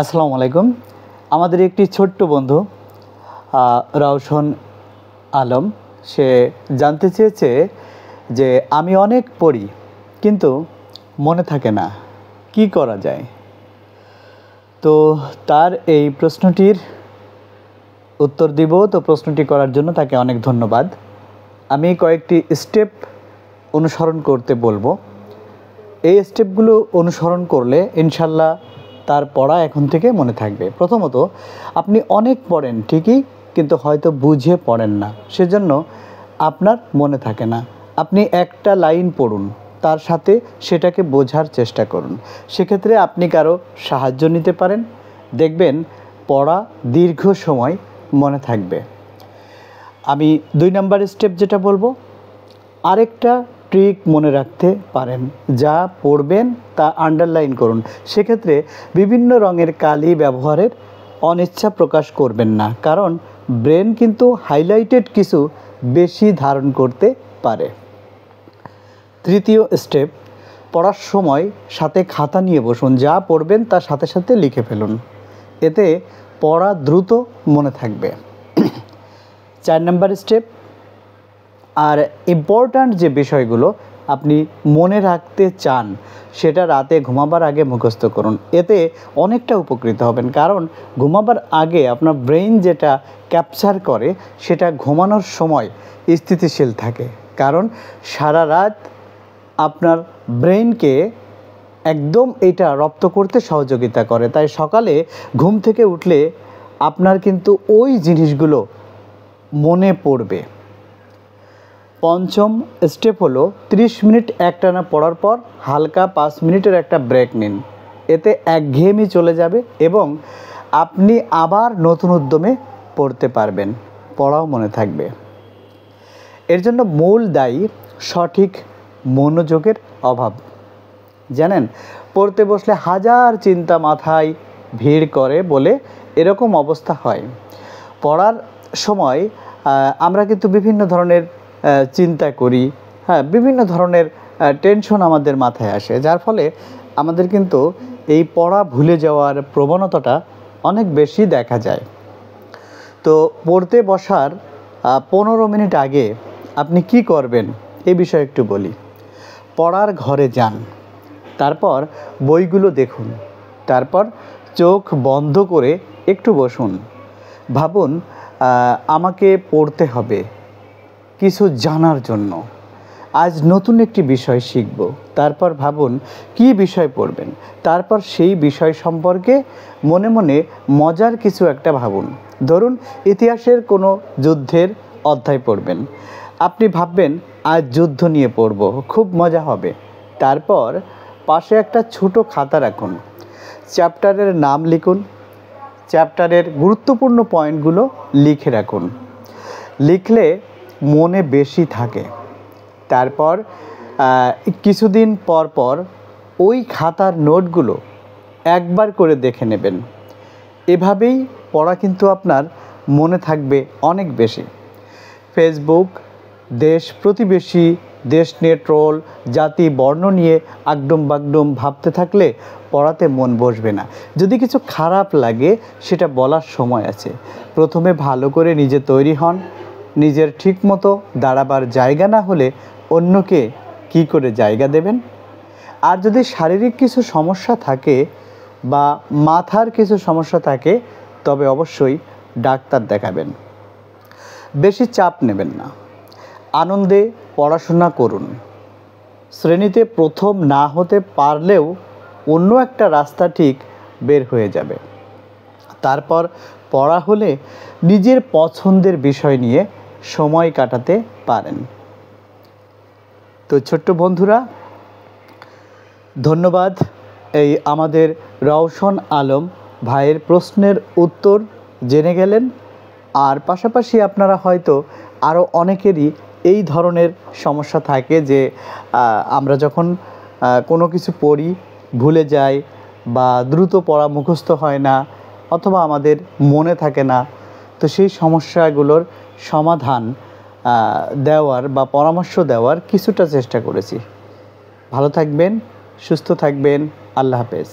আসসালামু আলাইকুম। আমাদের একটি ছোট্ট বন্ধু রওশন আলম, সে জানতে চেয়েছে যে আমি অনেক পড়ি কিন্তু মনে থাকে না, কি করা যায়? তো তার এই প্রশ্নটির উত্তর দিব। তো প্রশ্নটি করার জন্য তাকে অনেক ধন্যবাদ। আমি কয়েকটি স্টেপ অনুসরণ করতে বলবো। এই স্টেপগুলো অনুসরণ করলে ইনশাল্লাহ তার পড়া এখন থেকে মনে থাকবে। প্রথমত, আপনি অনেক পড়েন ঠিকই, কিন্তু হয়তো বুঝে পড়েন না, সেজন্য আপনার মনে থাকে না। আপনি একটা লাইন পড়ুন, তার সাথে সেটাকে বোঝার চেষ্টা করুন। সেক্ষেত্রে আপনি কারো সাহায্য নিতে পারেন, দেখবেন পড়া দীর্ঘ সময় মনে থাকবে। আমি 2 নম্বর স্টেপ যেটা বলবো, আরেকটা ট্রিক মনে রাখতে পারেন। যা পড়বেন তা আন্ডারলাইন করুন। সেক্ষেত্রে বিভিন্ন রঙের কালি ব্যবহারের অনিচ্ছা প্রকাশ করবেন না, কারণ ব্রেন কিন্তু হাইলাইটেড কিছু বেশি ধারণ করতে পারে। তৃতীয় স্টেপ, পড়ার সময় সাথে খাতা নিয়ে বসুন। যা পড়বেন তার সাথে সাথে লিখে ফেলুন, এতে পড়া দ্রুত মনে থাকবে। 4 নম্বর স্টেপ, আর ইম্পর্ট্যান্ট যে বিষয়গুলো আপনি মনে রাখতে চান সেটা রাতে ঘুমাবার আগে মুখস্থ করুন। এতে অনেকটা উপকৃত হবেন, কারণ ঘুমাবার আগে আপনার ব্রেইন যেটা ক্যাপচার করে সেটা ঘুমানোর সময় স্থিতিশীল থাকে, কারণ সারা রাত আপনার ব্রেইনকে একদম এটা রপ্ত করতে সহযোগিতা করে। তাই সকালে ঘুম থেকে উঠলে আপনার কিন্তু ওই জিনিসগুলো মনে পড়বে। 5ম স্টেপ হলো 30 মিনিট একটানা পড়ার পর হালকা 5 মিনিটের একটা ব্রেক নিন। এতে একঘেয়েমি চলে যাবে এবং আপনি আবার নতুন উদ্যমে পড়তে পারবেন, পড়াও মনে থাকবে। এর জন্য মূল দায়ী সঠিক মনোযোগের অভাব। জানেন, পড়তে বসলে হাজার চিন্তা মাথায় ভিড় করে বলে এরকম অবস্থা হয়। পড়ার সময় আমরা কিন্তু বিভিন্ন ধরনের চিন্তা করি, বিভিন্ন ধরনের টেনশন আমাদের মাথায় আসে, যার ফলে আমাদের কিন্তু এই পড়া ভুলে যাওয়ার প্রবণতাটা অনেক বেশি দেখা যায়। তো পড়তে বসার 15 মিনিট আগে আপনি কি করবেন এই বিষয়ে একটু বলি। পড়ার ঘরে যান, তারপর বইগুলো দেখুন, তারপর চোখ বন্ধ করে একটু বসুন। ভাবুন আমাকে পড়তে হবে কিছু জানার জন্য, আজ নতুন একটি বিষয় শিখব। তারপর ভাবুন কী বিষয় পড়বেন, তারপর সেই বিষয় সম্পর্কে মনে মনে মজার কিছু একটা ভাবুন। ধরুন ইতিহাসের কোনো যুদ্ধের অধ্যায় পড়বেন, আপনি ভাববেন আজ যুদ্ধ নিয়ে পড়ব, খুব মজা হবে। তারপর পাশে একটা ছোট খাতা রাখুন, চ্যাপ্টারের নাম লিখুন, চ্যাপ্টারের গুরুত্বপূর্ণ পয়েন্টগুলো লিখে রাখুন, লিখলে মনে বেশি থাকে। তারপর কিছুদিন পর পর ওই খাতার নোটগুলো একবার করে দেখে নেবেন। এভাবেই পড়া কিন্তু আপনার মনে থাকবে অনেক বেশি। ফেসবুক, দেশ প্রতিবেশী, দেশ নিয়ে ট্রোল, জাতি বর্ণ নিয়ে আগডুম বাগডুম ভাবতে থাকলে পড়াতে মন বসবে না। যদি কিছু খারাপ লাগে সেটা বলার সময় আছে। প্রথমে ভালো করে নিজে তৈরি হন। নিজের ঠিকমতো দাঁড়াবার জায়গা না হলে অন্যকে কি করে জায়গা দেবেন? আর যদি শারীরিক কিছু সমস্যা থাকে বা মাথার কিছু সমস্যা থাকে, তবে অবশ্যই ডাক্তার দেখাবেন। বেশি চাপ নেবেন না, আনন্দে পড়াশোনা করুন। শ্রেণীতে প্রথম না হতে পারলেও অন্য একটা রাস্তা ঠিক বের হয়ে যাবে। তারপর পড়া হলে নিজের পছন্দের বিষয় নিয়ে সময় কাটাতে পারেন। তো ছোট্ট বন্ধুরা, ধন্যবাদ এই আমাদের রওশন আলম ভাইয়ের প্রশ্নের উত্তর জেনে গেলেন। আর পাশাপাশি আপনারা হয়তো আরও অনেকেরই এই ধরনের সমস্যা থাকে যে আমরা যখন কোনো কিছু পড়ি ভুলে যাই বা দ্রুত পড়া মুখস্থ হয় না অথবা আমাদের মনে থাকে না। তো সেই সমস্যাগুলোর সমাধান দেওয়ার বা পরামর্শ দেওয়ার কিছুটা চেষ্টা করেছি। ভালো থাকবেন, সুস্থ থাকবেন। আল্লাহ হাফেজ।